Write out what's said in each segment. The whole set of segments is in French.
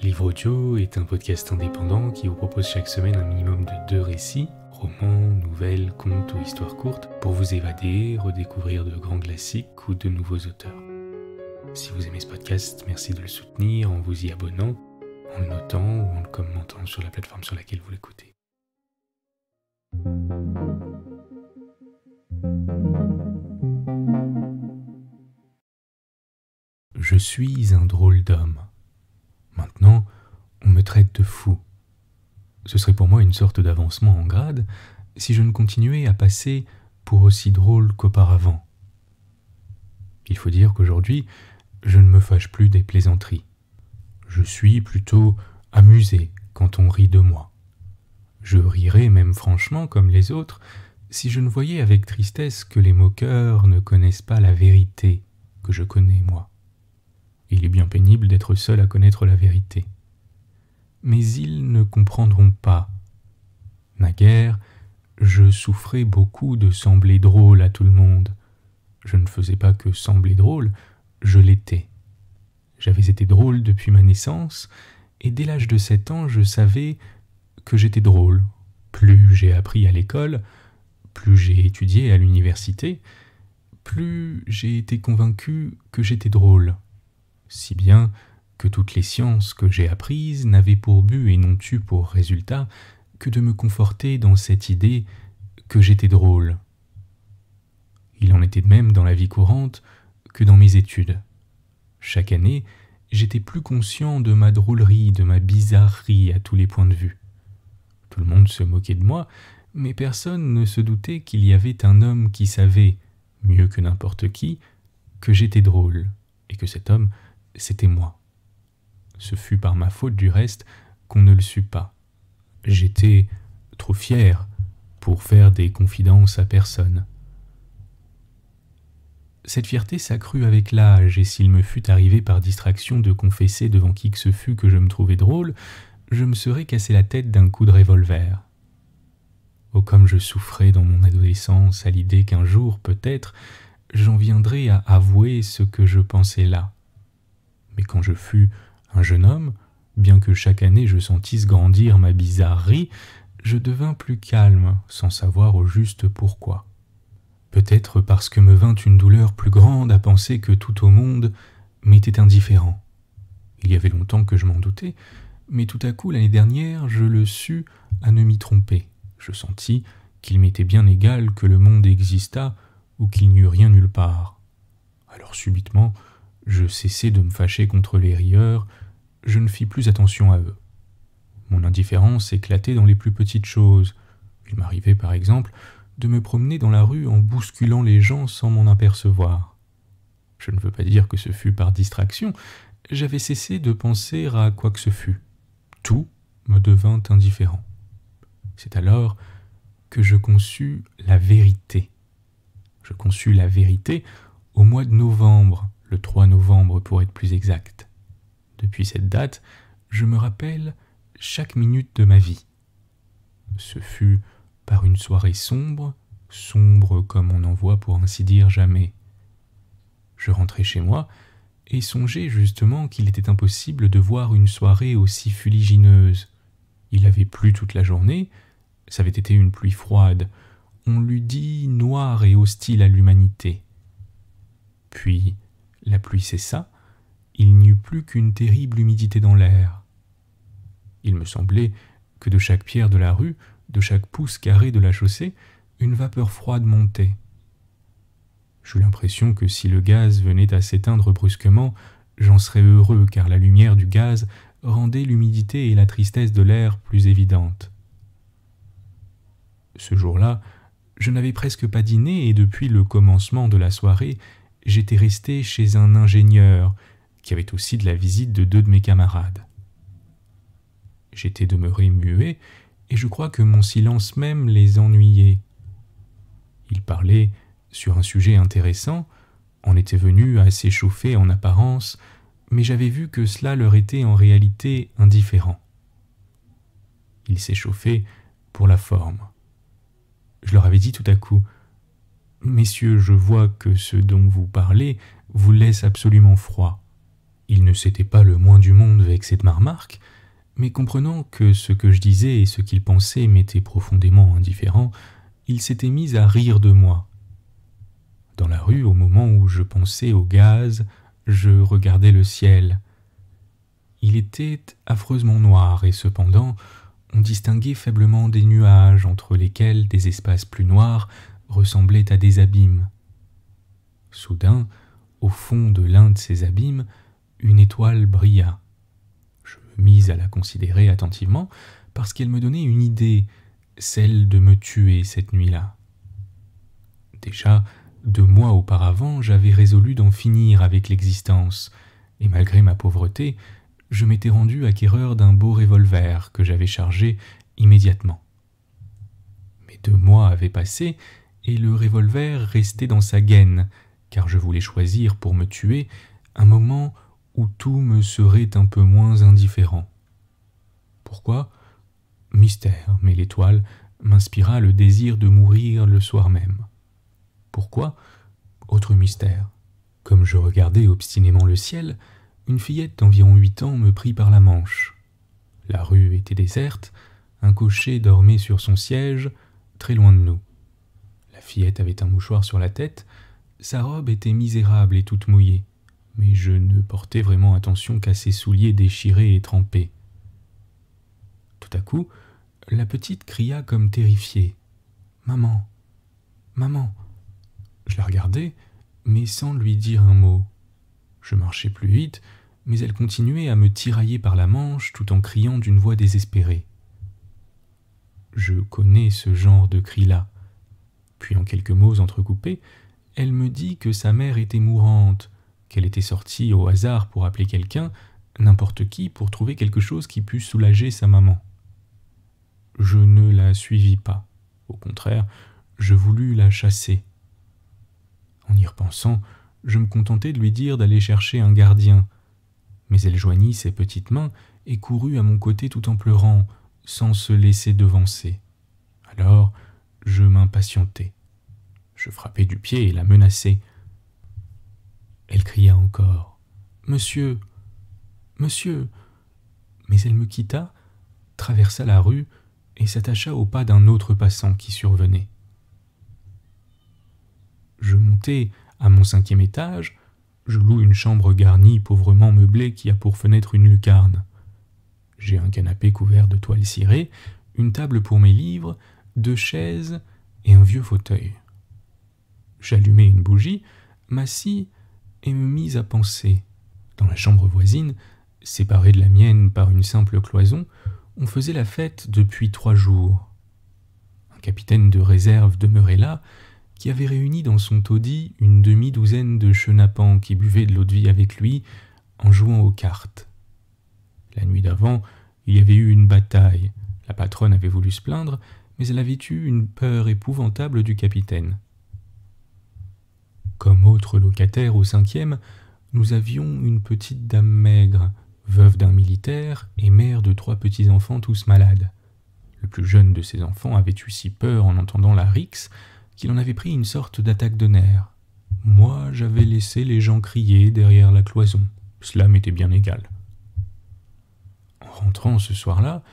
Livre Audio est un podcast indépendant qui vous propose chaque semaine un minimum de 2 récits, romans, nouvelles, contes ou histoires courtes, pour vous évader, redécouvrir de grands classiques ou de nouveaux auteurs. Si vous aimez ce podcast, merci de le soutenir en vous y abonnant, en le notant ou en le commentant sur la plateforme sur laquelle vous l'écoutez. Je suis un drôle d'homme. Maintenant, on me traite de fou. Ce serait pour moi une sorte d'avancement en grade si je ne continuais à passer pour aussi drôle qu'auparavant. Il faut dire qu'aujourd'hui, je ne me fâche plus des plaisanteries. Je suis plutôt amusé quand on rit de moi. Je rirais même franchement comme les autres si je ne voyais avec tristesse que les moqueurs ne connaissent pas la vérité que je connais moi. Il est bien pénible d'être seul à connaître la vérité. Mais ils ne comprendront pas. Naguère, je souffrais beaucoup de sembler drôle à tout le monde. Je ne faisais pas que sembler drôle, je l'étais. J'avais été drôle depuis ma naissance, et dès l'âge de 7 ans, je savais que j'étais drôle. Plus j'ai appris à l'école, plus j'ai étudié à l'université, plus j'ai été convaincu que j'étais drôle. Si bien que toutes les sciences que j'ai apprises n'avaient pour but et n'ont eu pour résultat que de me conforter dans cette idée que j'étais drôle. Il en était de même dans la vie courante que dans mes études. Chaque année, j'étais plus conscient de ma drôlerie, de ma bizarrerie à tous les points de vue. Tout le monde se moquait de moi, mais personne ne se doutait qu'il y avait un homme qui savait, mieux que n'importe qui, que j'étais drôle, et que cet homme, c'était moi. Ce fut par ma faute du reste qu'on ne le sut pas. J'étais trop fier pour faire des confidences à personne. Cette fierté s'accrut avec l'âge, et s'il me fût arrivé par distraction de confesser devant qui que ce fût que je me trouvais drôle, je me serais cassé la tête d'un coup de revolver. Oh, comme je souffrais dans mon adolescence à l'idée qu'un jour, peut-être, j'en viendrais à avouer ce que je pensais là. Mais quand je fus un jeune homme, bien que chaque année je sentisse grandir ma bizarrerie, je devins plus calme, sans savoir au juste pourquoi. Peut-être parce que me vint une douleur plus grande à penser que tout au monde m'était indifférent. Il y avait longtemps que je m'en doutais, mais tout à coup l'année dernière je le sus à ne m'y tromper. Je sentis qu'il m'était bien égal que le monde existât ou qu'il n'y eût rien nulle part. Alors subitement, je cessai de me fâcher contre les rieurs, je ne fis plus attention à eux. Mon indifférence éclatait dans les plus petites choses. Il m'arrivait par exemple de me promener dans la rue en bousculant les gens sans m'en apercevoir. Je ne veux pas dire que ce fut par distraction, j'avais cessé de penser à quoi que ce fût. Tout me devint indifférent. C'est alors que je conçus la vérité. Je conçus la vérité au mois de novembre, le 3 novembre pour être plus exact. Depuis cette date, je me rappelle chaque minute de ma vie. Ce fut par une soirée sombre, sombre comme on n'en voit pour ainsi dire jamais. Je rentrai chez moi et songeai justement qu'il était impossible de voir une soirée aussi fuligineuse. Il avait plu toute la journée, ça avait été une pluie froide, on l'eût dit noire et hostile à l'humanité. Puis, la pluie cessa, il n'y eut plus qu'une terrible humidité dans l'air. Il me semblait que de chaque pierre de la rue, de chaque pouce carré de la chaussée, une vapeur froide montait. J'eus l'impression que si le gaz venait à s'éteindre brusquement, j'en serais heureux car la lumière du gaz rendait l'humidité et la tristesse de l'air plus évidentes. Ce jour-là, je n'avais presque pas dîné et depuis le commencement de la soirée, j'étais resté chez un ingénieur qui avait aussi de la visite de 2 de mes camarades. J'étais demeuré muet et je crois que mon silence même les ennuyait. Ils parlaient sur un sujet intéressant, en étaient venus à s'échauffer en apparence, mais j'avais vu que cela leur était en réalité indifférent. Ils s'échauffaient pour la forme. Je leur avais dit tout à coup « Messieurs, je vois que ce dont vous parlez vous laisse absolument froid. Il ne s'était pas le moins du monde vexé de ma remarque, mais comprenant que ce que je disais et ce qu'il pensait m'étaient profondément indifférents, il s'était mis à rire de moi. Dans la rue, au moment où je pensais au gaz, je regardais le ciel. Il était affreusement noir et cependant, on distinguait faiblement des nuages entre lesquels des espaces plus noirs ressemblaient à des abîmes. Soudain, au fond de l'un de ces abîmes, une étoile brilla. Je me mis à la considérer attentivement parce qu'elle me donnait une idée, celle de me tuer cette nuit-là. Déjà, 2 mois auparavant, j'avais résolu d'en finir avec l'existence, et malgré ma pauvreté, je m'étais rendu acquéreur d'un beau revolver que j'avais chargé immédiatement. Mais 2 mois avaient passé, et le revolver restait dans sa gaine, car je voulais choisir pour me tuer un moment où tout me serait un peu moins indifférent. Pourquoi ? Mystère, mais l'étoile m'inspira le désir de mourir le soir même. Pourquoi ? Autre mystère. Comme je regardais obstinément le ciel, une fillette d'environ 8 ans me prit par la manche. La rue était déserte, un cocher dormait sur son siège, très loin de nous. La fillette avait un mouchoir sur la tête, sa robe était misérable et toute mouillée, mais je ne portais vraiment attention qu'à ses souliers déchirés et trempés. Tout à coup, la petite cria comme terrifiée. « Maman, maman !» Je la regardais, mais sans lui dire un mot. Je marchais plus vite, mais elle continuait à me tirailler par la manche tout en criant d'une voix désespérée. Je connais ce genre de cri-là. Puis en quelques mots entrecoupés, elle me dit que sa mère était mourante, qu'elle était sortie au hasard pour appeler quelqu'un, n'importe qui, pour trouver quelque chose qui pût soulager sa maman. Je ne la suivis pas. Au contraire, je voulus la chasser. En y repensant, je me contentai de lui dire d'aller chercher un gardien, mais elle joignit ses petites mains et courut à mon côté tout en pleurant, sans se laisser devancer. Alors, je m'impatientai. Je frappai du pied et la menaçai. Elle cria encore « Monsieur, monsieur !» Mais elle me quitta, traversa la rue et s'attacha au pas d'un autre passant qui survenait. Je montai à mon 5e étage, je loue une chambre garnie pauvrement meublée qui a pour fenêtre une lucarne. J'ai un canapé couvert de toile cirée, une table pour mes livres, 2 chaises et un vieux fauteuil. J'allumai une bougie, m'assis et me mis à penser. Dans la chambre voisine, séparée de la mienne par une simple cloison, on faisait la fête depuis 3 jours. Un capitaine de réserve demeurait là, qui avait réuni dans son taudis une demi-douzaine de chenapans qui buvaient de l'eau-de-vie avec lui en jouant aux cartes. La nuit d'avant, il y avait eu une bataille. La patronne avait voulu se plaindre, mais elle avait eu une peur épouvantable du capitaine. Comme autre locataire au 5e, nous avions une petite dame maigre, veuve d'un militaire et mère de 3 petits-enfants tous malades. Le plus jeune de ces enfants avait eu si peur en entendant la rixe qu'il en avait pris une sorte d'attaque de nerfs. Moi, j'avais laissé les gens crier derrière la cloison. Cela m'était bien égal. En rentrant ce soir-là,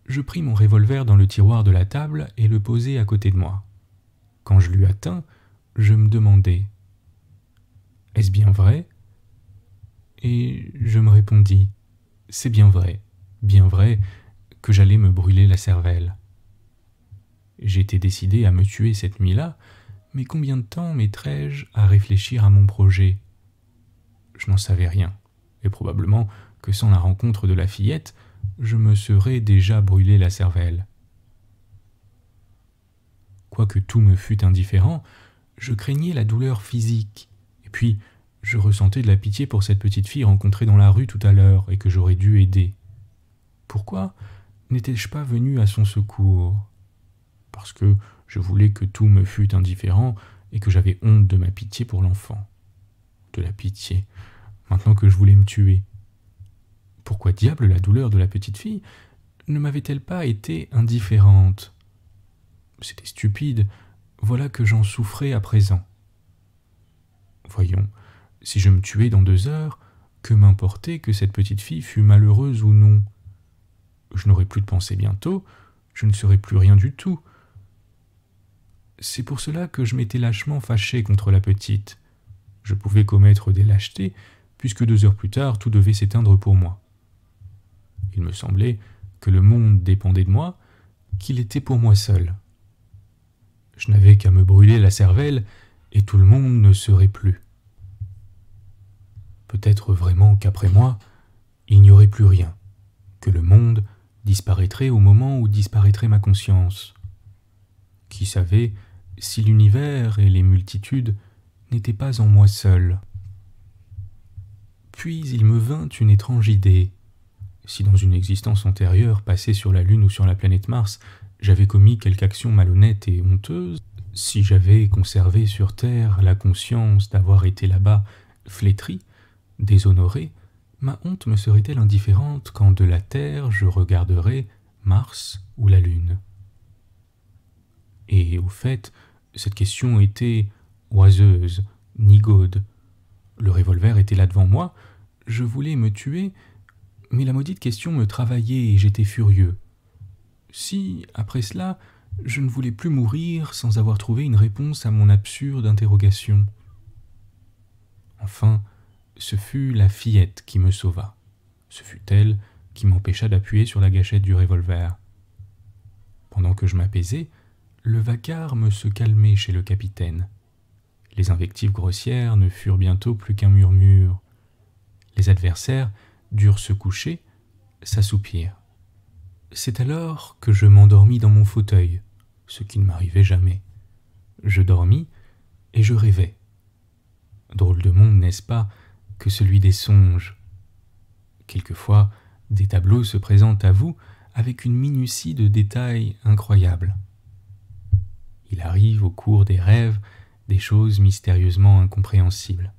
je pris mon revolver dans le tiroir de la table et le posai à côté de moi. Quand je l'eus atteint, je me demandai « Est-ce bien vrai ?» Et je me répondis « C'est bien vrai que j'allais me brûler la cervelle. » J'étais décidé à me tuer cette nuit-là, mais combien de temps mettrais-je à réfléchir à mon projet ? Je n'en savais rien, et probablement que sans la rencontre de la fillette, je me serais déjà brûlé la cervelle. Quoique tout me fût indifférent, je craignais la douleur physique, et puis je ressentais de la pitié pour cette petite fille rencontrée dans la rue tout à l'heure et que j'aurais dû aider. Pourquoi n'étais-je pas venu à son secours ? Parce que je voulais que tout me fût indifférent et que j'avais honte de ma pitié pour l'enfant. De la pitié, maintenant que je voulais me tuer. Pourquoi diable la douleur de la petite fille ne m'avait-elle pas été indifférente ? C'était stupide, voilà que j'en souffrais à présent. Voyons, si je me tuais dans 2 heures, Que m'importait que cette petite fille fût malheureuse ou non? Je n'aurais plus de pensée bientôt, je ne serais plus rien du tout. C'est pour cela que je m'étais lâchement fâché contre la petite. Je pouvais commettre des lâchetés, puisque 2 heures plus tard, tout devait s'éteindre pour moi. Il me semblait que le monde dépendait de moi, qu'il était pour moi seul. Je n'avais qu'à me brûler la cervelle, et tout le monde ne serait plus. Peut-être vraiment qu'après moi, il n'y aurait plus rien, que le monde disparaîtrait au moment où disparaîtrait ma conscience. Qui savait si l'univers et les multitudes n'étaient pas en moi seul? Puis il me vint une étrange idée. Si dans une existence antérieure, passée sur la Lune ou sur la planète Mars, j'avais commis quelque action malhonnête et honteuse, si j'avais conservé sur Terre la conscience d'avoir été là-bas flétri, déshonoré, ma honte me serait-elle indifférente quand de la Terre je regarderais Mars ou la Lune? Et au fait, cette question était oiseuse, nigaude. Le revolver était là devant moi, je voulais me tuer, mais la maudite question me travaillait et j'étais furieux. Si, après cela, je ne voulais plus mourir sans avoir trouvé une réponse à mon absurde interrogation. Enfin, ce fut la fillette qui me sauva. Ce fut elle qui m'empêcha d'appuyer sur la gâchette du revolver. Pendant que je m'apaisais, le vacarme se calmait chez le capitaine. Les invectives grossières ne furent bientôt plus qu'un murmure. Les adversaires durent se coucher, s'assoupir. C'est alors que je m'endormis dans mon fauteuil, ce qui ne m'arrivait jamais. Je dormis et je rêvais. Drôle de monde, n'est-ce pas, que celui des songes. Quelquefois, des tableaux se présentent à vous avec une minutie de détails incroyables. Il arrive au cours des rêves des choses mystérieusement incompréhensibles.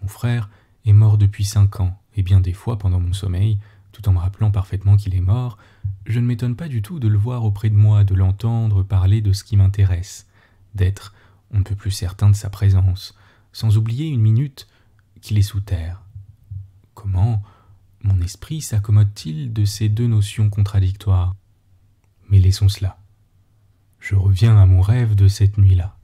Mon frère est mort depuis 5 ans, et bien des fois pendant mon sommeil, tout en me rappelant parfaitement qu'il est mort, je ne m'étonne pas du tout de le voir auprès de moi, de l'entendre parler de ce qui m'intéresse, d'être on ne peut plus certain de sa présence, sans oublier une minute qu'il est sous terre. Comment mon esprit s'accommode-t-il de ces 2 notions contradictoires? Mais laissons cela. Je reviens à mon rêve de cette nuit-là.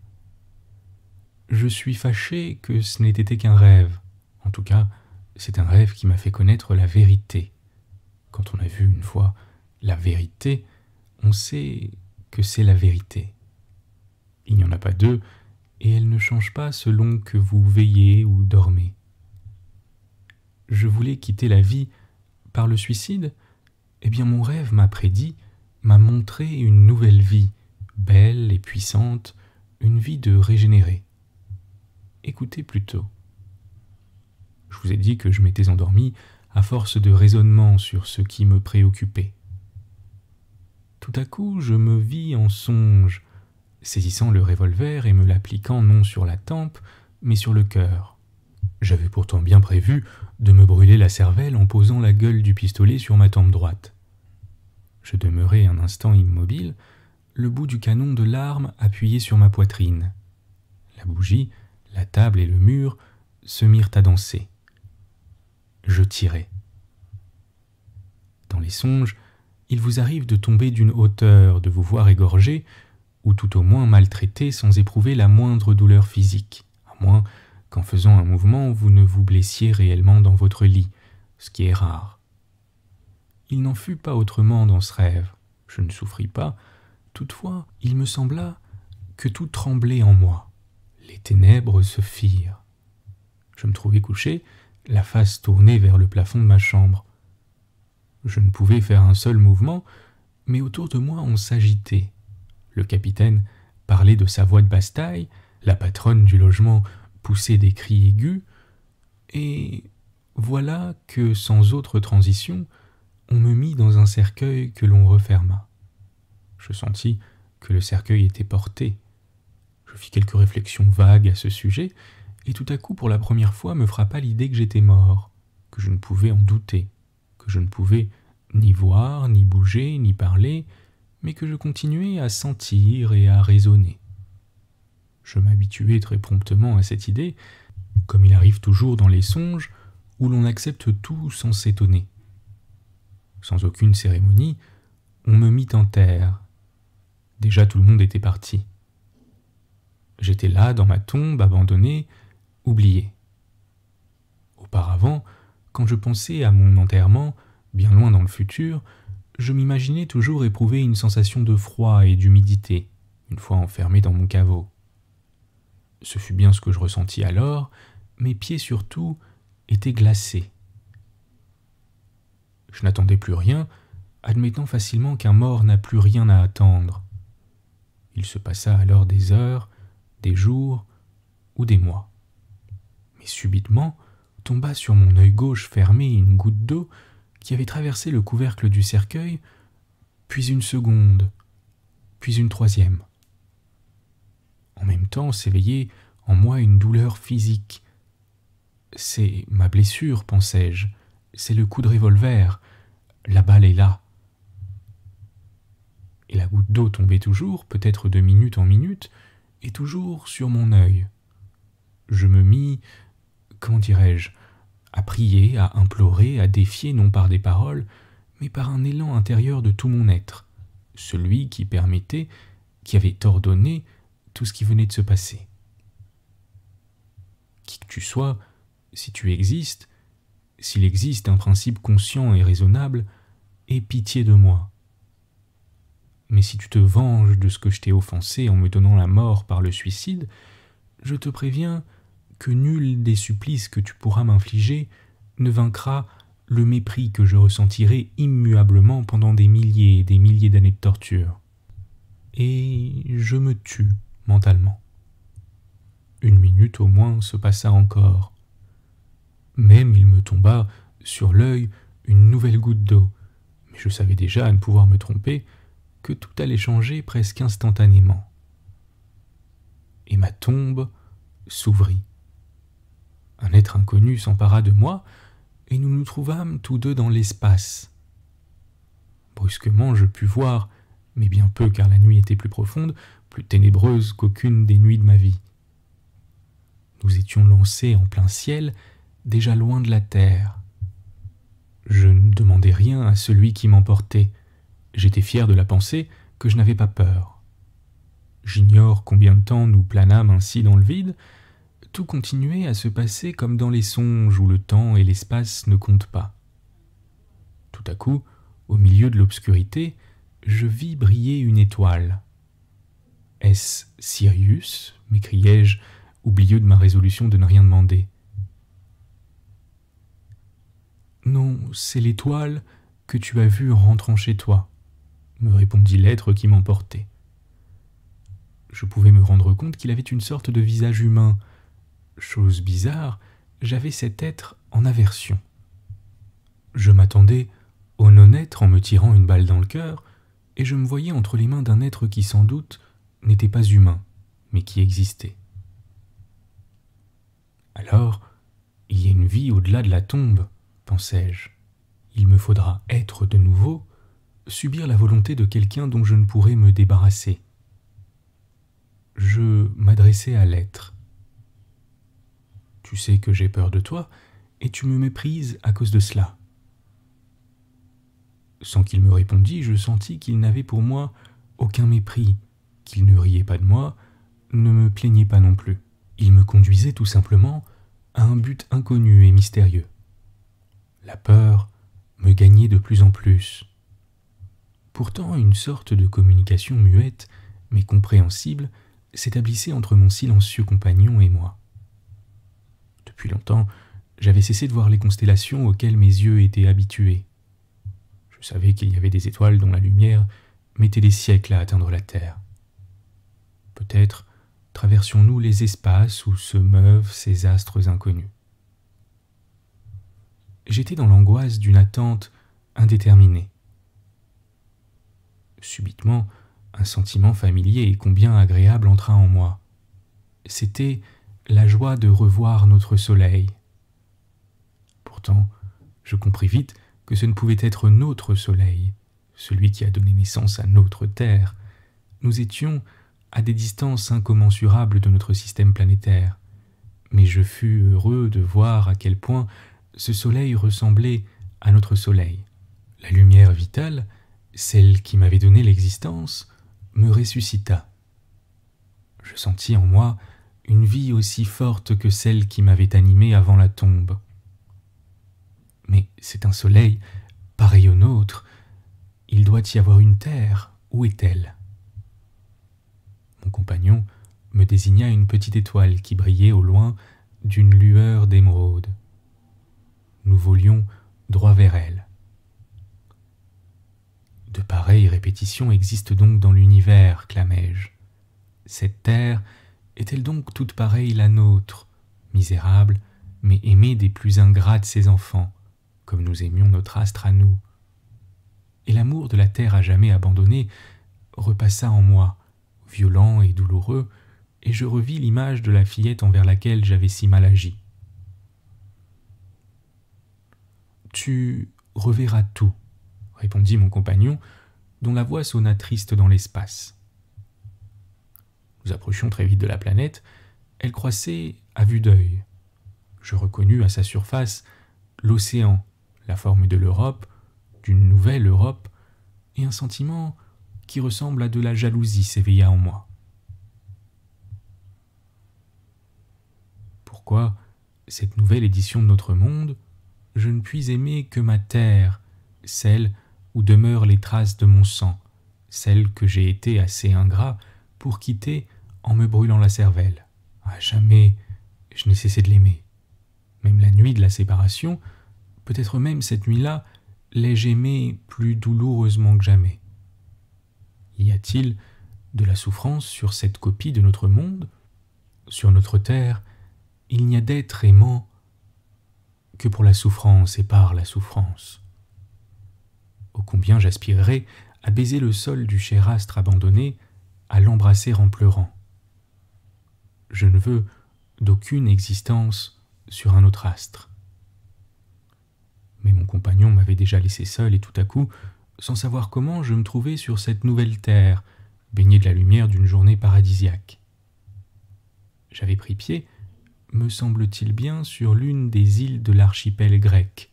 Je suis fâché que ce n'ait été qu'un rêve. En tout cas, c'est un rêve qui m'a fait connaître la vérité. Quand on a vu une fois la vérité, on sait que c'est la vérité. Il n'y en a pas 2, et elle ne change pas selon que vous veillez ou dormez. Je voulais quitter la vie par le suicide, eh bien mon rêve m'a prédit, m'a montré une nouvelle vie, belle et puissante, une vie de régénéré. Écoutez plutôt. Je vous ai dit que je m'étais endormi à force de raisonnement sur ce qui me préoccupait. Tout à coup, je me vis en songe, saisissant le revolver et me l'appliquant non sur la tempe, mais sur le cœur. J'avais pourtant bien prévu de me brûler la cervelle en posant la gueule du pistolet sur ma tempe droite. Je demeurai un instant immobile, le bout du canon de l'arme appuyé sur ma poitrine. La bougie, la table et le mur se mirent à danser. Je tirai. Dans les songes, il vous arrive de tomber d'une hauteur, de vous voir égorgé, ou tout au moins maltraité sans éprouver la moindre douleur physique, à moins qu'en faisant un mouvement vous ne vous blessiez réellement dans votre lit, ce qui est rare. Il n'en fut pas autrement dans ce rêve. Je ne souffris pas. Toutefois, il me sembla que tout tremblait en moi. Les ténèbres se firent. Je me trouvais couché, la face tournée vers le plafond de ma chambre. Je ne pouvais faire un seul mouvement, mais autour de moi on s'agitait. Le capitaine parlait de sa voix de basse-taille, la patronne du logement poussait des cris aigus, et voilà que, sans autre transition, on me mit dans un cercueil que l'on referma. Je sentis que le cercueil était porté. Je fis quelques réflexions vagues à ce sujet, et tout à coup, pour la première fois, me frappa l'idée que j'étais mort, que je ne pouvais en douter, que je ne pouvais ni voir, ni bouger, ni parler, mais que je continuais à sentir et à raisonner. Je m'habituai très promptement à cette idée, comme il arrive toujours dans les songes, où l'on accepte tout sans s'étonner. Sans aucune cérémonie, on me mit en terre. Déjà tout le monde était parti. J'étais là, dans ma tombe, abandonnée, oubliée. Auparavant, quand je pensais à mon enterrement, bien loin dans le futur, je m'imaginais toujours éprouver une sensation de froid et d'humidité, une fois enfermé dans mon caveau. Ce fut bien ce que je ressentis alors, mes pieds surtout étaient glacés. Je n'attendais plus rien, admettant facilement qu'un mort n'a plus rien à attendre. Il se passa alors des heures, des jours ou des mois. Mais subitement, tomba sur mon œil gauche fermé une goutte d'eau qui avait traversé le couvercle du cercueil, puis une seconde, puis une troisième. En même temps s'éveillait en moi une douleur physique. C'est ma blessure, pensai-je, c'est le coup de revolver, la balle est là. Et la goutte d'eau tombait toujours, peut-être de minute en minute, et toujours sur mon œil. Je me mis, comment dirais-je, à prier, à implorer, à défier non par des paroles, mais par un élan intérieur de tout mon être, celui qui permettait, qui avait ordonné tout ce qui venait de se passer. Qui que tu sois, si tu existes, s'il existe un principe conscient et raisonnable, aie pitié de moi. Mais si tu te venges de ce que je t'ai offensé en me donnant la mort par le suicide, je te préviens que nul des supplices que tu pourras m'infliger ne vaincra le mépris que je ressentirai immuablement pendant des milliers et des milliers d'années de torture. Et je me tue mentalement. Une minute au moins se passa encore. Même il me tomba sur l'œil une nouvelle goutte d'eau, mais je savais déjà, à ne pouvoir me tromper, que tout allait changer presque instantanément. Et ma tombe s'ouvrit. Un être inconnu s'empara de moi, et nous nous trouvâmes tous deux dans l'espace. Brusquement, je pus voir, mais bien peu car la nuit était plus profonde, plus ténébreuse qu'aucune des nuits de ma vie. Nous étions lancés en plein ciel, déjà loin de la terre. Je ne demandais rien à celui qui m'emportait. J'étais fier de la pensée que je n'avais pas peur. J'ignore combien de temps nous planâmes ainsi dans le vide. Tout continuait à se passer comme dans les songes où le temps et l'espace ne comptent pas. Tout à coup, au milieu de l'obscurité, je vis briller une étoile. « Est-ce Sirius ?» m'écriai-je, oublieux de ma résolution de ne rien demander. « Non, c'est l'étoile que tu as vue en rentrant chez toi, » me répondit l'être qui m'emportait. Je pouvais me rendre compte qu'il avait une sorte de visage humain. Chose bizarre, j'avais cet être en aversion. Je m'attendais au non-être en me tirant une balle dans le cœur, et je me voyais entre les mains d'un être qui sans doute n'était pas humain, mais qui existait. Alors, il y a une vie au-delà de la tombe, pensai-je. Il me faudra être de nouveau, subir la volonté de quelqu'un dont je ne pourrais me débarrasser. Je m'adressai à l'être. Tu sais que j'ai peur de toi, et tu me méprises à cause de cela. Sans qu'il me répondît, je sentis qu'il n'avait pour moi aucun mépris, qu'il ne riait pas de moi, ne me plaignait pas non plus. Il me conduisait tout simplement à un but inconnu et mystérieux. La peur me gagnait de plus en plus. Pourtant, une sorte de communication muette, mais compréhensible, s'établissait entre mon silencieux compagnon et moi. Depuis longtemps, j'avais cessé de voir les constellations auxquelles mes yeux étaient habitués. Je savais qu'il y avait des étoiles dont la lumière mettait des siècles à atteindre la Terre. Peut-être traversions-nous les espaces où se meuvent ces astres inconnus. J'étais dans l'angoisse d'une attente indéterminée. Subitement, un sentiment familier et combien agréable entra en moi. C'était la joie de revoir notre soleil. Pourtant, je compris vite que ce ne pouvait être notre soleil, celui qui a donné naissance à notre Terre. Nous étions à des distances incommensurables de notre système planétaire, mais je fus heureux de voir à quel point ce soleil ressemblait à notre soleil. La lumière vitale, celle qui m'avait donné l'existence, me ressuscita. Je sentis en moi une vie aussi forte que celle qui m'avait animé avant la tombe. Mais c'est un soleil pareil au nôtre. Il doit y avoir une terre. Où est-elle ? Mon compagnon me désigna une petite étoile qui brillait au loin d'une lueur d'émeraude. Nous volions droit vers elle. De pareilles répétitions existent donc dans l'univers, clamai-je. Cette terre est-elle donc toute pareille la nôtre, misérable, mais aimée des plus ingrats de ses enfants, comme nous aimions notre astre à nous? Et l'amour de la terre à jamais abandonnée repassa en moi, violent et douloureux, et je revis l'image de la fillette envers laquelle j'avais si mal agi. « Tu reverras tout, » répondit mon compagnon, dont la voix sonna triste dans l'espace. Nous approchions très vite de la planète. Elle croissait à vue d'œil. Je reconnus à sa surface l'océan, la forme de l'Europe, d'une nouvelle Europe, et un sentiment qui ressemble à de la jalousie s'éveilla en moi. Pourquoi cette nouvelle édition de notre monde, je ne puis aimer que ma terre, celle où demeurent les traces de mon sang, celle que j'ai été assez ingrat pour quitter en me brûlant la cervelle. À jamais, je n'ai cessé de l'aimer. Même la nuit de la séparation, peut-être même cette nuit-là, l'ai-je aimée plus douloureusement que jamais. Y a-t-il de la souffrance sur cette copie de notre monde? Sur notre terre, il n'y a d'être aimant que pour la souffrance et par la souffrance. Ô combien j'aspirerais à baiser le sol du cher astre abandonné, à l'embrasser en pleurant. Je ne veux d'aucune existence sur un autre astre. Mais mon compagnon m'avait déjà laissé seul et tout à coup, sans savoir comment, je me trouvais sur cette nouvelle terre, baignée de la lumière d'une journée paradisiaque. J'avais pris pied, me semble-t-il bien, sur l'une des îles de l'archipel grec,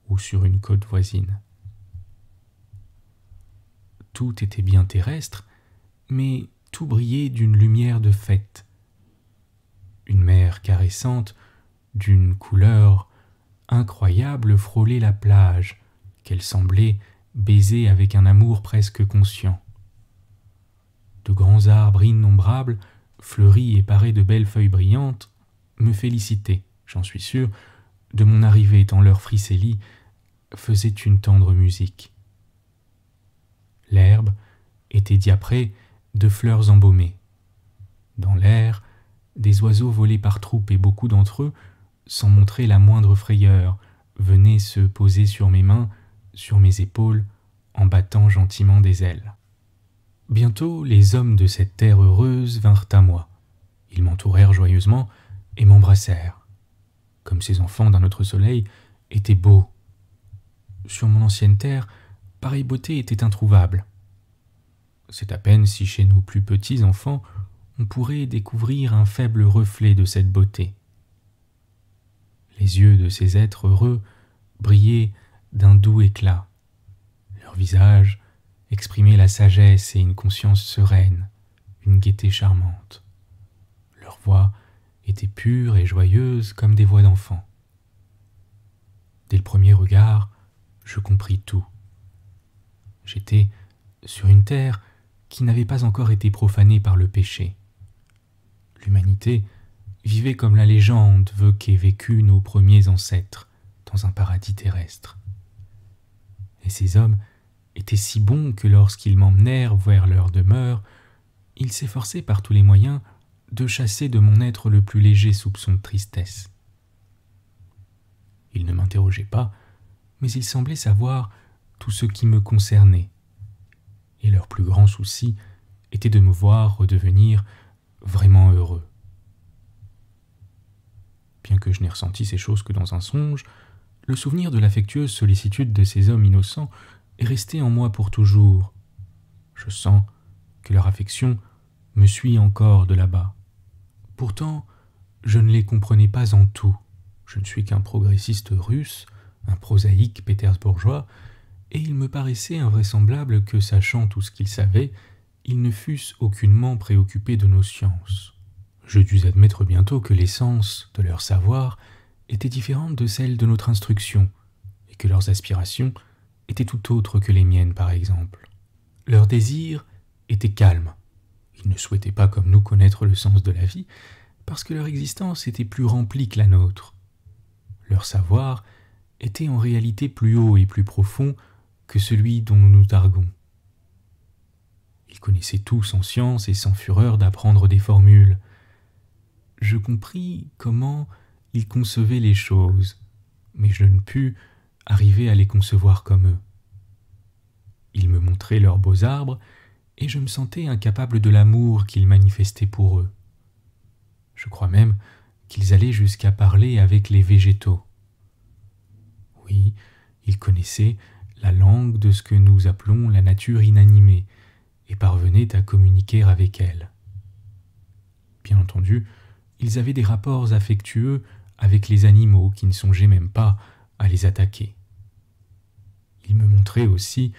ou sur une côte voisine. Tout était bien terrestre, mais tout brillait d'une lumière de fête. Une mer caressante, d'une couleur incroyable, frôlait la plage, qu'elle semblait baiser avec un amour presque conscient. De grands arbres innombrables, fleuris et parés de belles feuilles brillantes, me félicitaient, j'en suis sûr, de mon arrivée tant leur frissellis faisait une tendre musique. L'herbe était diaprée de fleurs embaumées. Dans l'air, des oiseaux volaient par troupes et beaucoup d'entre eux, sans montrer la moindre frayeur, venaient se poser sur mes mains, sur mes épaules, en battant gentiment des ailes. Bientôt, les hommes de cette terre heureuse vinrent à moi. Ils m'entourèrent joyeusement et m'embrassèrent. Comme ces enfants d'un autre soleil étaient beaux. Sur mon ancienne terre, pareille beauté était introuvable. C'est à peine si chez nos plus petits enfants, on pourrait découvrir un faible reflet de cette beauté. Les yeux de ces êtres heureux brillaient d'un doux éclat. Leur visage exprimait la sagesse et une conscience sereine, une gaieté charmante. Leur voix était pure et joyeuse comme des voix d'enfants. Dès le premier regard, je compris tout. J'étais sur une terre qui n'avait pas encore été profanée par le péché. L'humanité vivait comme la légende veut qu'aient vécu nos premiers ancêtres, dans un paradis terrestre. Et ces hommes étaient si bons que lorsqu'ils m'emmenèrent vers leur demeure, ils s'efforçaient par tous les moyens de chasser de mon être le plus léger soupçon de tristesse. Ils ne m'interrogeaient pas, mais ils semblaient savoir tout ce qui me concernait, et leur plus grand souci était de me voir redevenir vraiment heureux. Bien que je n'ai ressenti ces choses que dans un songe, le souvenir de l'affectueuse sollicitude de ces hommes innocents est resté en moi pour toujours. Je sens que leur affection me suit encore de là-bas. Pourtant, je ne les comprenais pas en tout. Je ne suis qu'un progressiste russe, un prosaïque pétersbourgeois, et il me paraissait invraisemblable que, sachant tout ce qu'ils savaient, ils ne fussent aucunement préoccupés de nos sciences. Je dus admettre bientôt que l'essence de leur savoir était différente de celle de notre instruction, et que leurs aspirations étaient tout autres que les miennes, par exemple. Leurs désirs étaient calmes. Ils ne souhaitaient pas, comme nous, connaître le sens de la vie, parce que leur existence était plus remplie que la nôtre. Leur savoir était en réalité plus haut et plus profond que celui dont nous nous targuons. Ils connaissaient tout sans science et sans fureur d'apprendre des formules. Je compris comment ils concevaient les choses, mais je ne pus arriver à les concevoir comme eux. Ils me montraient leurs beaux arbres, et je me sentais incapable de l'amour qu'ils manifestaient pour eux. Je crois même qu'ils allaient jusqu'à parler avec les végétaux. Oui, ils connaissaient la langue de ce que nous appelons la nature inanimée, et parvenaient à communiquer avec elle. Bien entendu, ils avaient des rapports affectueux avec les animaux qui ne songeaient même pas à les attaquer. Ils me montraient aussi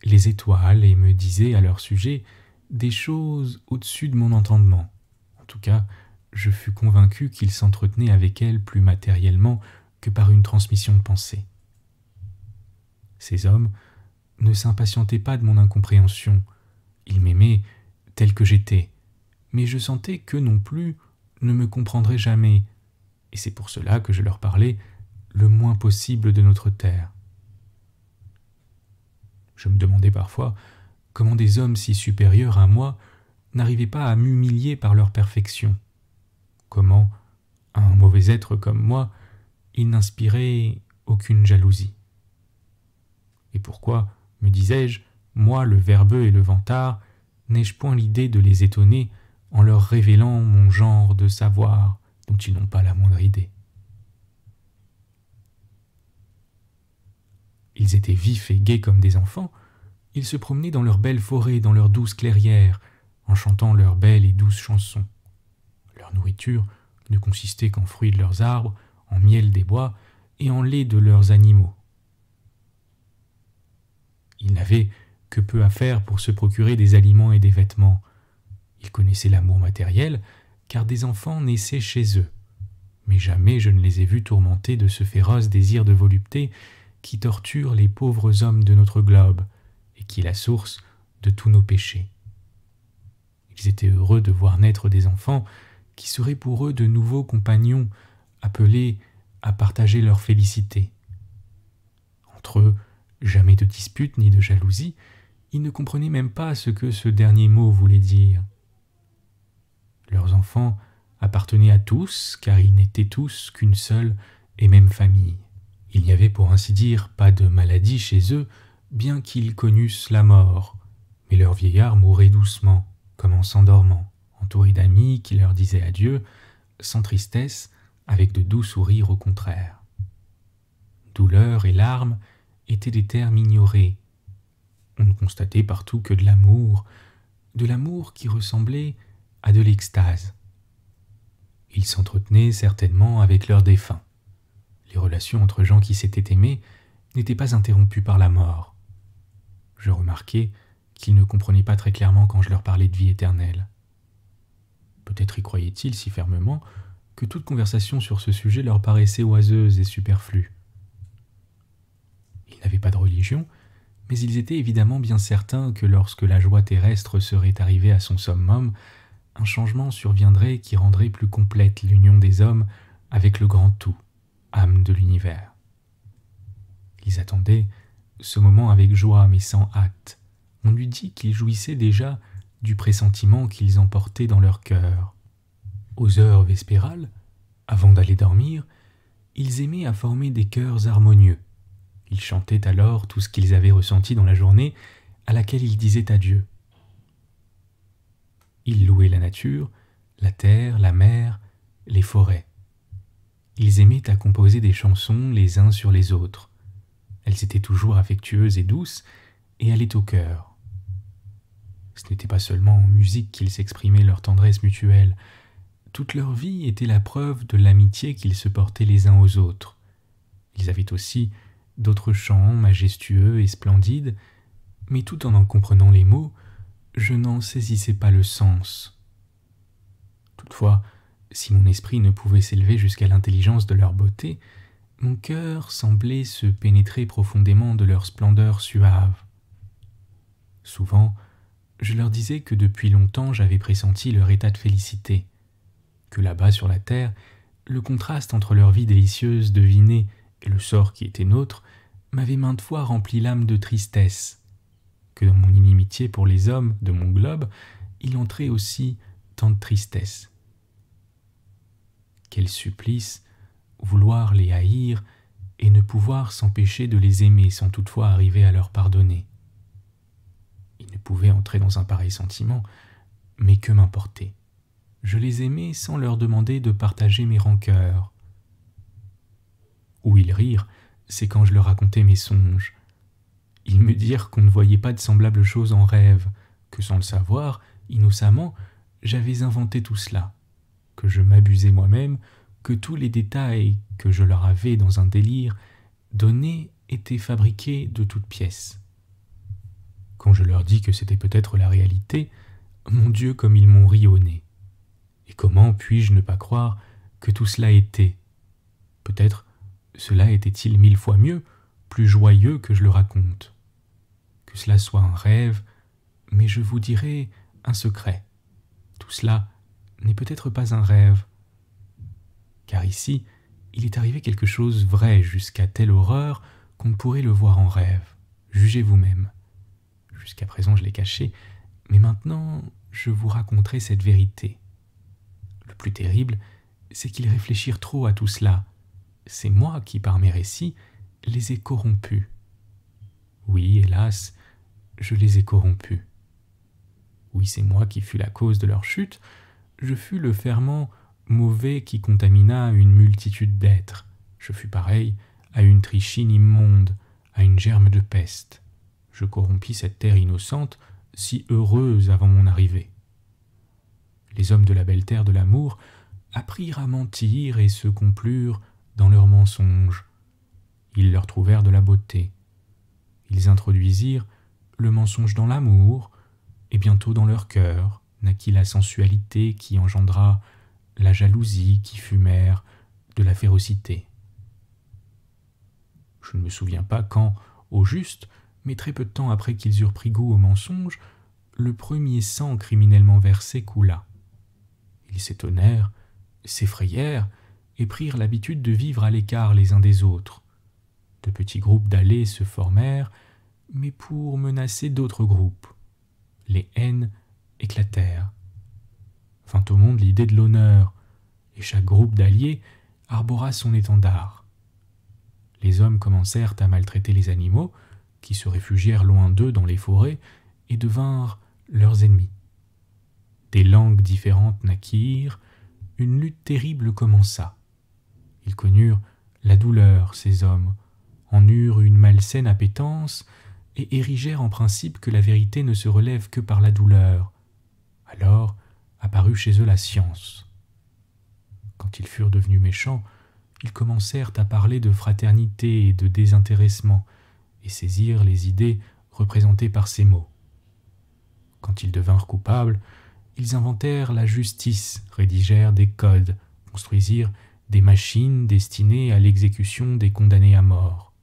les étoiles et me disaient à leur sujet des choses au-dessus de mon entendement. En tout cas, je fus convaincu qu'ils s'entretenaient avec elles plus matériellement que par une transmission de pensée. Ces hommes ne s'impatientaient pas de mon incompréhension. Ils m'aimaient tel que j'étais, mais je sentais qu'eux non plus ne me comprendraient jamais, et c'est pour cela que je leur parlais le moins possible de notre terre. Je me demandais parfois comment des hommes si supérieurs à moi n'arrivaient pas à m'humilier par leur perfection. Comment, à un mauvais être comme moi, ils n'inspiraient aucune jalousie. Et pourquoi, me disais-je, moi, le verbeux et le vantard, n'ai-je point l'idée de les étonner en leur révélant mon genre de savoir dont ils n'ont pas la moindre idée? Ils étaient vifs et gais comme des enfants. Ils se promenaient dans leurs belles forêts, dans leurs douces clairières, en chantant leurs belles et douces chansons. Leur nourriture ne consistait qu'en fruits de leurs arbres, en miel des bois et en lait de leurs animaux. Ils n'avaient que peu à faire pour se procurer des aliments et des vêtements. Ils connaissaient l'amour matériel, car des enfants naissaient chez eux. Mais jamais je ne les ai vus tourmentés de ce féroce désir de volupté qui torture les pauvres hommes de notre globe et qui est la source de tous nos péchés. Ils étaient heureux de voir naître des enfants qui seraient pour eux de nouveaux compagnons appelés à partager leur félicité. Entre eux, jamais de dispute ni de jalousie, ils ne comprenaient même pas ce que ce dernier mot voulait dire. Leurs enfants appartenaient à tous, car ils n'étaient tous qu'une seule et même famille. Il n'y avait pour ainsi dire pas de maladie chez eux, bien qu'ils connussent la mort, mais leur vieillard mourait doucement, comme en s'endormant, entouré d'amis qui leur disaient adieu, sans tristesse, avec de doux sourires au contraire. Douleur et larmes étaient des termes ignorés. On ne constatait partout que de l'amour qui ressemblait à de l'extase. Ils s'entretenaient certainement avec leurs défunts. Les relations entre gens qui s'étaient aimés n'étaient pas interrompues par la mort. Je remarquai qu'ils ne comprenaient pas très clairement quand je leur parlais de vie éternelle. Peut-être y croyaient-ils si fermement que toute conversation sur ce sujet leur paraissait oiseuse et superflue. Ils n'avaient pas de religion, mais ils étaient évidemment bien certains que lorsque la joie terrestre serait arrivée à son summum, un changement surviendrait qui rendrait plus complète l'union des hommes avec le grand tout, âme de l'univers. Ils attendaient ce moment avec joie mais sans hâte. On eût dit qu'ils jouissaient déjà du pressentiment qu'ils emportaient dans leur cœur. Aux heures vespérales, avant d'aller dormir, ils aimaient à former des chœurs harmonieux. Ils chantaient alors tout ce qu'ils avaient ressenti dans la journée à laquelle ils disaient adieu. Ils louaient la nature, la terre, la mer, les forêts. Ils aimaient à composer des chansons les uns sur les autres. Elles étaient toujours affectueuses et douces et allaient au cœur. Ce n'était pas seulement en musique qu'ils s'exprimaient leur tendresse mutuelle. Toute leur vie était la preuve de l'amitié qu'ils se portaient les uns aux autres. Ils avaient aussi d'autres chants majestueux et splendides, mais tout en comprenant les mots, je n'en saisissais pas le sens. Toutefois, si mon esprit ne pouvait s'élever jusqu'à l'intelligence de leur beauté, mon cœur semblait se pénétrer profondément de leur splendeur suave. Souvent, je leur disais que depuis longtemps j'avais pressenti leur état de félicité, que là-bas sur la terre, le contraste entre leur vie délicieuse devinée et le sort qui était nôtre m'avait maintes fois rempli l'âme de tristesse, que dans mon inimitié pour les hommes de mon globe, il entrait aussi tant de tristesse. Quel supplice vouloir les haïr et ne pouvoir s'empêcher de les aimer sans toutefois arriver à leur pardonner. Il ne pouvait entrer dans un pareil sentiment, mais que m'importait. Je les aimais sans leur demander de partager mes rancœurs. Où ils rirent, c'est quand je leur racontais mes songes. Ils me dirent qu'on ne voyait pas de semblables choses en rêve, que sans le savoir, innocemment, j'avais inventé tout cela, que je m'abusais moi-même, que tous les détails que je leur avais dans un délire donné étaient fabriqués de toutes pièces. Quand je leur dis que c'était peut-être la réalité, mon Dieu, comme ils m'ont ri au nez. Et comment puis-je ne pas croire que tout cela était? Peut-être cela était-il 1000 fois mieux, plus joyeux que je le raconte. Que cela soit un rêve, mais je vous dirai un secret. Tout cela n'est peut-être pas un rêve. Car ici, il est arrivé quelque chose vrai jusqu'à telle horreur qu'on ne pourrait le voir en rêve. Jugez vous-même. Jusqu'à présent, je l'ai caché, mais maintenant, je vous raconterai cette vérité. Le plus terrible, c'est qu'ils réfléchirent trop à tout cela. C'est moi qui, par mes récits, les ai corrompus. Oui, hélas, je les ai corrompus. Oui, c'est moi qui fus la cause de leur chute. Je fus le ferment mauvais qui contamina une multitude d'êtres. Je fus pareil à une trichine immonde, à une germe de peste. Je corrompis cette terre innocente, si heureuse avant mon arrivée. Les hommes de la belle terre de l'amour apprirent à mentir et se complurent dans leurs mensonges. Ils leur trouvèrent de la beauté. Ils introduisirent le mensonge dans l'amour, et bientôt dans leur cœur naquit la sensualité qui engendra la jalousie qui fut mère de la férocité. Je ne me souviens pas quand, au juste, mais très peu de temps après qu'ils eurent pris goût au mensonge, le premier sang criminellement versé coula. Ils s'étonnèrent, s'effrayèrent et prirent l'habitude de vivre à l'écart les uns des autres. De petits groupes d'allées se formèrent, mais pour menacer d'autres groupes. Les haines éclatèrent. Vint au monde l'idée de l'honneur, et chaque groupe d'alliés arbora son étendard. Les hommes commencèrent à maltraiter les animaux, qui se réfugièrent loin d'eux dans les forêts, et devinrent leurs ennemis. Des langues différentes naquirent, une lutte terrible commença. Ils connurent la douleur, ces hommes, en eurent une malsaine appétence, et érigèrent en principe que la vérité ne se relève que par la douleur. Alors apparut chez eux la science. Quand ils furent devenus méchants, ils commencèrent à parler de fraternité et de désintéressement, et saisirent les idées représentées par ces mots. Quand ils devinrent coupables, ils inventèrent la justice, rédigèrent des codes, construisirent des machines destinées à l'exécution des condamnés à mort.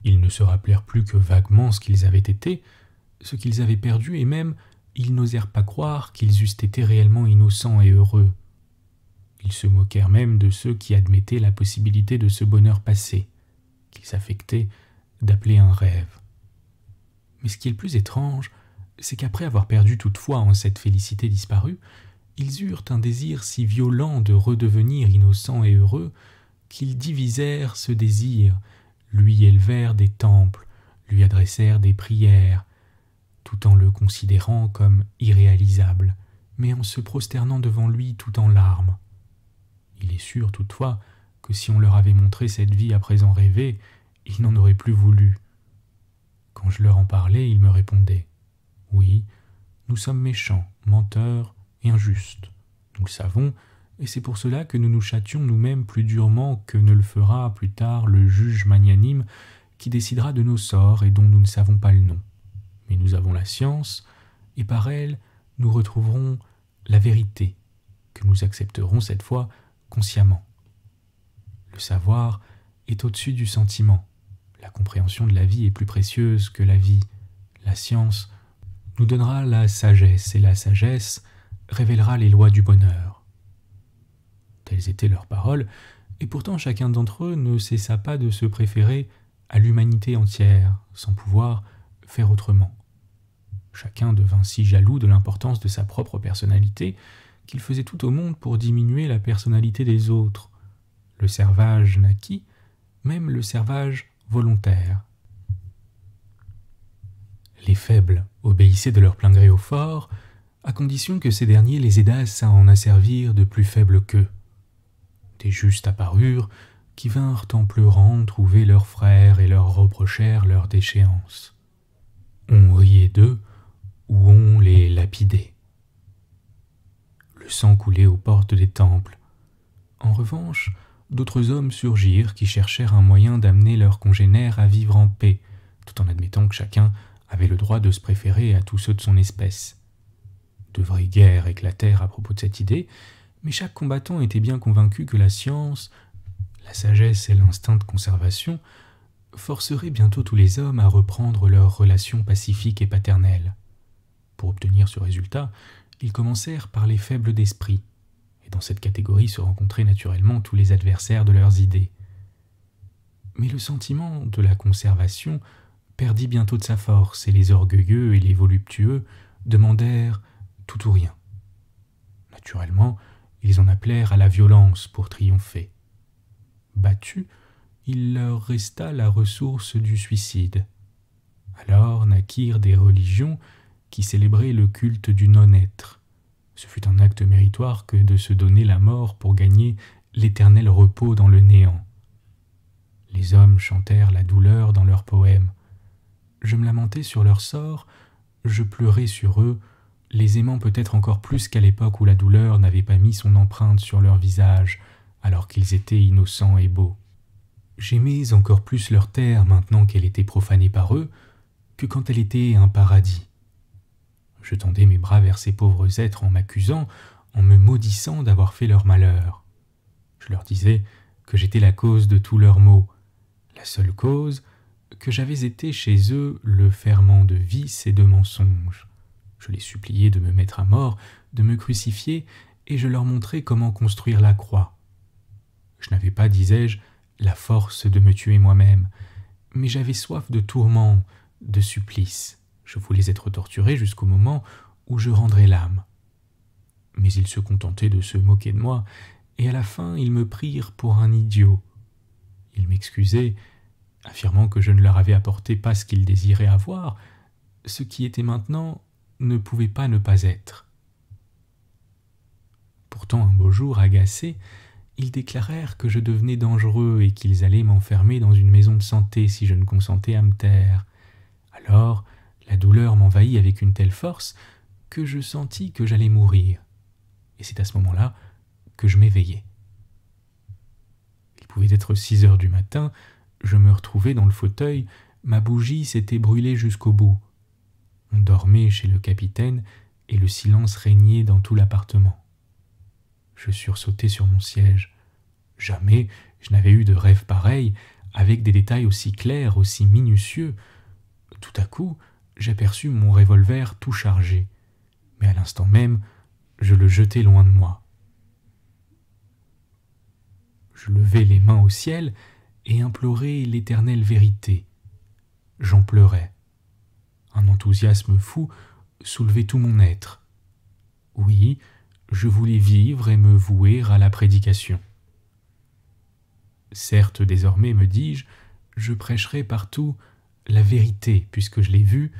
Ils ne se rappelèrent plus que vaguement ce qu'ils avaient été, ce qu'ils avaient perdu, et même ils n'osèrent pas croire qu'ils eussent été réellement innocents et heureux. Ils se moquèrent même de ceux qui admettaient la possibilité de ce bonheur passé, qu'ils affectaient d'appeler un rêve. Mais ce qui est le plus étrange, c'est qu'après avoir perdu toute foi en cette félicité disparue, ils eurent un désir si violent de redevenir innocents et heureux qu'ils divisèrent ce désir, lui élevèrent des temples, lui adressèrent des prières, tout en le considérant comme irréalisable, mais en se prosternant devant lui tout en larmes. Il est sûr toutefois que si on leur avait montré cette vie à présent rêvée, ils n'en auraient plus voulu. Quand je leur en parlais, ils me répondaient « Oui, nous sommes méchants, menteurs et injustes. Nous le savons, et c'est pour cela que nous nous châtions nous-mêmes plus durement que ne le fera plus tard le juge magnanime qui décidera de nos sorts et dont nous ne savons pas le nom. Mais nous avons la science, et par elle, nous retrouverons la vérité, que nous accepterons cette fois consciemment. Le savoir est au-dessus du sentiment. La compréhension de la vie est plus précieuse que la vie. La science nous donnera la sagesse, et la sagesse révélera les lois du bonheur. Telles étaient leurs paroles, et pourtant chacun d'entre eux ne cessa pas de se préférer à l'humanité entière, sans pouvoir faire autrement. Chacun devint si jaloux de l'importance de sa propre personnalité qu'il faisait tout au monde pour diminuer la personnalité des autres. Le servage naquit, même le servage volontaire. Les faibles obéissaient de leur plein gré aux forts, à condition que ces derniers les aidassent à en asservir de plus faibles qu'eux. Des justes apparurent, qui vinrent en pleurant trouver leurs frères et leur reprochèrent leur déchéance. On riait d'eux, ou on les lapidait. Le sang coulait aux portes des temples. En revanche, d'autres hommes surgirent qui cherchèrent un moyen d'amener leurs congénères à vivre en paix, tout en admettant que chacun avait le droit de se préférer à tous ceux de son espèce. De vraies guerres éclatèrent à propos de cette idée, mais chaque combattant était bien convaincu que la science, la sagesse et l'instinct de conservation forceraient bientôt tous les hommes à reprendre leurs relations pacifiques et paternelles. Pour obtenir ce résultat, ils commencèrent par les faibles d'esprit, et dans cette catégorie se rencontraient naturellement tous les adversaires de leurs idées. Mais le sentiment de la conservation perdit bientôt de sa force, et les orgueilleux et les voluptueux demandèrent tout ou rien. Naturellement, ils en appelèrent à la violence pour triompher. Battus, il leur resta la ressource du suicide. Alors naquirent des religions qui célébraient le culte du non-être. Ce fut un acte méritoire que de se donner la mort pour gagner l'éternel repos dans le néant. Les hommes chantèrent la douleur dans leurs poèmes. Je me lamentais sur leur sort, je pleurais sur eux, les aimant peut-être encore plus qu'à l'époque où la douleur n'avait pas mis son empreinte sur leur visage, alors qu'ils étaient innocents et beaux. J'aimais encore plus leur terre maintenant qu'elle était profanée par eux, que quand elle était un paradis. Je tendais mes bras vers ces pauvres êtres en m'accusant, en me maudissant d'avoir fait leur malheur. Je leur disais que j'étais la cause de tous leurs maux, la seule cause, que j'avais été chez eux le ferment de vices et de mensonges. Je les suppliais de me mettre à mort, de me crucifier, et je leur montrais comment construire la croix. Je n'avais pas, disais-je, la force de me tuer moi-même, mais j'avais soif de tourments, de supplices. Je voulais être torturé jusqu'au moment où je rendrais l'âme. Mais ils se contentaient de se moquer de moi, et à la fin ils me prirent pour un idiot. Ils m'excusaient, affirmant que je ne leur avais apporté pas ce qu'ils désiraient avoir, ce qui était maintenant ne pouvait pas ne pas être. Pourtant, un beau jour, agacés, ils déclarèrent que je devenais dangereux et qu'ils allaient m'enfermer dans une maison de santé si je ne consentais à me taire. Alors, la douleur m'envahit avec une telle force que je sentis que j'allais mourir. Et c'est à ce moment-là que je m'éveillai. Il pouvait être 6 heures du matin, je me retrouvais dans le fauteuil, ma bougie s'était brûlée jusqu'au bout. On dormait chez le capitaine et le silence régnait dans tout l'appartement. Je sursautai sur mon siège. Jamais je n'avais eu de rêve pareil, avec des détails aussi clairs, aussi minutieux. Tout à coup, j'aperçus mon revolver tout chargé, mais à l'instant même, je le jetai loin de moi. Je levai les mains au ciel et implorai l'éternelle vérité. J'en pleurais. Un enthousiasme fou soulevait tout mon être. Oui, je voulais vivre et me vouer à la prédication. Certes, désormais, me dis-je, je prêcherai partout la vérité, puisque je l'ai vue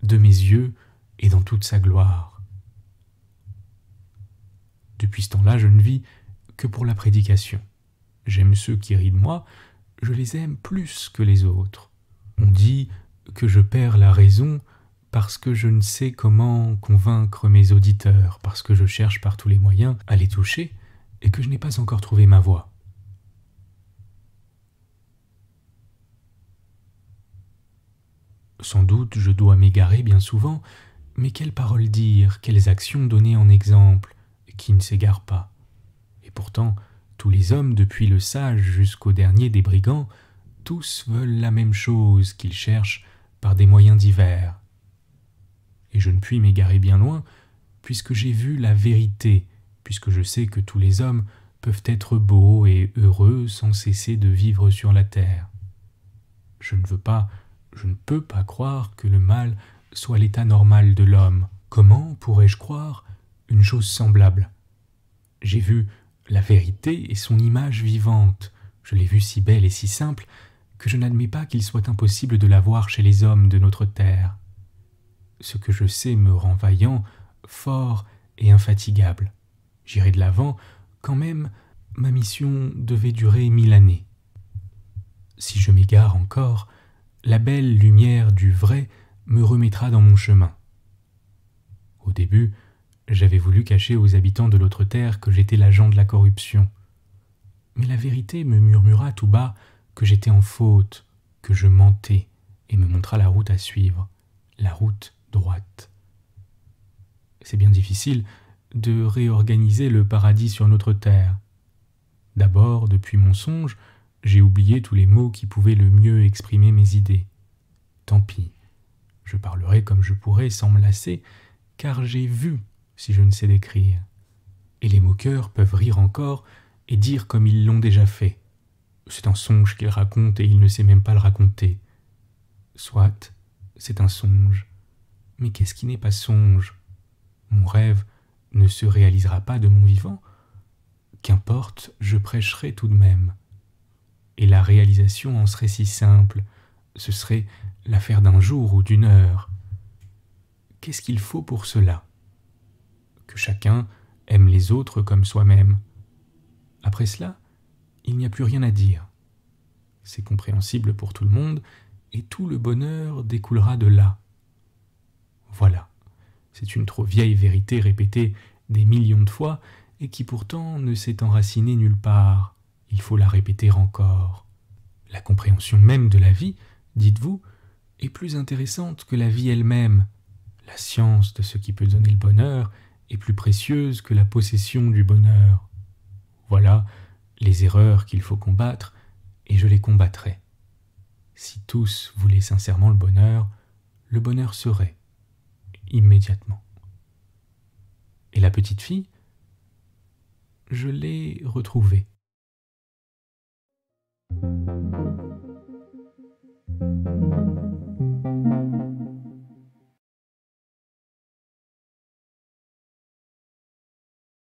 de mes yeux et dans toute sa gloire. Depuis ce temps-là, je ne vis que pour la prédication. J'aime ceux qui rient de moi, je les aime plus que les autres. On dit que je perds la raison parce que je ne sais comment convaincre mes auditeurs, parce que je cherche par tous les moyens à les toucher et que je n'ai pas encore trouvé ma voie. Sans doute je dois m'égarer bien souvent, mais quelles paroles dire, quelles actions donner en exemple, qui ne s'égarent pas. Et pourtant, tous les hommes, depuis le sage jusqu'au dernier des brigands, tous veulent la même chose qu'ils cherchent par des moyens divers. Et je ne puis m'égarer bien loin, puisque j'ai vu la vérité, puisque je sais que tous les hommes peuvent être beaux et heureux sans cesser de vivre sur la terre. Je ne peux pas croire que le mal soit l'état normal de l'homme. Comment pourrais-je croire une chose semblable? J'ai vu la vérité et son image vivante. Je l'ai vue si belle et si simple que je n'admets pas qu'il soit impossible de la voir chez les hommes de notre terre. Ce que je sais me rend vaillant, fort et infatigable. J'irai de l'avant, quand même ma mission devait durer 1000 années. Si je m'égare encore, la belle lumière du vrai me remettra dans mon chemin. Au début, j'avais voulu cacher aux habitants de l'autre terre que j'étais l'agent de la corruption. Mais la vérité me murmura tout bas que j'étais en faute, que je mentais, et me montra la route à suivre, la route droite. C'est bien difficile de réorganiser le paradis sur notre terre. D'abord, depuis mon songe, j'ai oublié tous les mots qui pouvaient le mieux exprimer mes idées. Tant pis, je parlerai comme je pourrai sans me lasser, car j'ai vu si je ne sais décrire. Et les moqueurs peuvent rire encore et dire comme ils l'ont déjà fait. C'est un songe qu'il raconte et il ne sait même pas le raconter. Soit, c'est un songe. Mais qu'est-ce qui n'est pas songe? Mon rêve ne se réalisera pas de mon vivant. Qu'importe, je prêcherai tout de même. Et la réalisation en serait si simple, ce serait l'affaire d'un jour ou d'une heure. Qu'est-ce qu'il faut pour cela? Que chacun aime les autres comme soi-même. Après cela, il n'y a plus rien à dire. C'est compréhensible pour tout le monde, et tout le bonheur découlera de là. Voilà, c'est une trop vieille vérité répétée des millions de fois, et qui pourtant ne s'est enracinée nulle part. Il faut la répéter encore. La compréhension même de la vie, dites-vous, est plus intéressante que la vie elle-même. La science de ce qui peut donner le bonheur est plus précieuse que la possession du bonheur. Voilà les erreurs qu'il faut combattre, et je les combattrai. Si tous voulaient sincèrement le bonheur serait, immédiatement. Et la petite fille, je l'ai retrouvée.